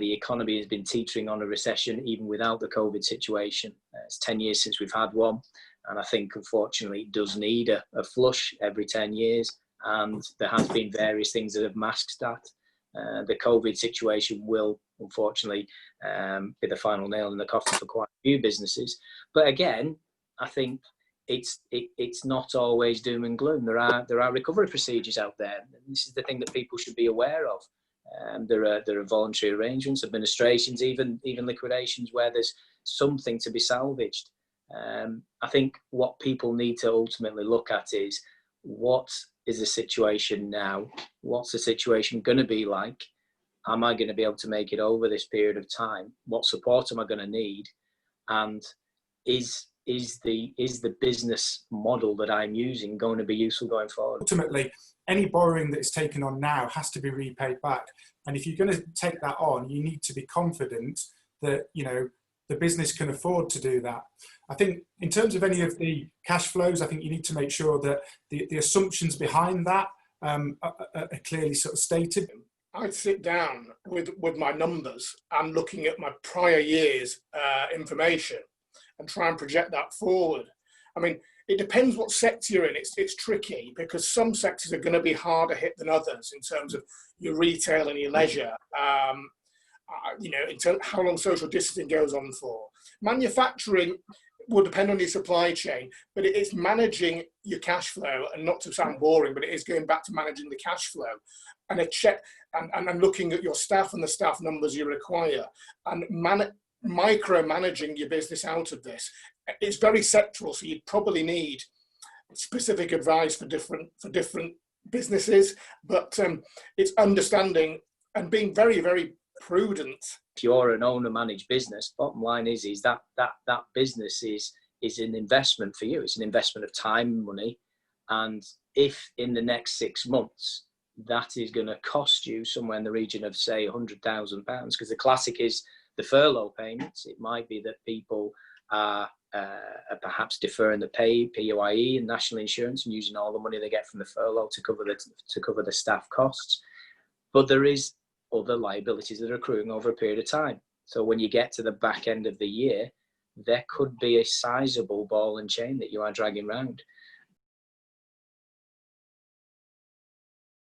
The economy has been teetering on a recession even without the COVID situation. It's 10 years since we've had one. And I think, unfortunately, it does need a flush every 10 years. And there has been various things that have masked that. The COVID situation will, unfortunately, be the final nail in the coffin for quite a few businesses. But again, I think it's not always doom and gloom. There are recovery procedures out there. This is the thing that people should be aware of. There are voluntary arrangements, administrations, even liquidations where there's something to be salvaged. I think what people need to ultimately look at is, what is the situation now? What's the situation going to be like? Am I going to be able to make it over this period of time? What support am I going to need? And is the business model that I'm using going to be useful going forward? Ultimately, any borrowing that is taken on now has to be repaid back. And if you're going to take that on, you need to be confident that, you know, the business can afford to do that. I think in terms of any of the cash flows, I think you need to make sure that the assumptions behind that are clearly sort of stated. I'd sit down with my numbers and looking at my prior year's information and try and project that forward. I mean, it depends what sector you're in. It's tricky because some sectors are going to be harder hit than others in terms of your retail and your leisure. You know, in terms of how long social distancing goes on for. Manufacturing will depend on your supply chain, but it's managing your cash flow, and not to sound boring, but it is going back to managing the cash flow and and looking at your staff and the staff numbers you require, and micromanaging your business out of this. It's very sectoral, so you'd probably need specific advice for different businesses, but it's understanding and being very, very prudent. If you're an owner-managed business, bottom line is that business is an investment for you. It's an investment of time and money. And if in the next 6 months, that is going to cost you somewhere in the region of, say, £100,000, because the classic is the furlough payments. It might be that people are perhaps deferring the pay, PAYE and national insurance, and using all the money they get from the furlough to cover the staff costs. But there is other liabilities that are accruing over a period of time. So when you get to the back end of the year, there could be a sizable ball and chain that you are dragging around.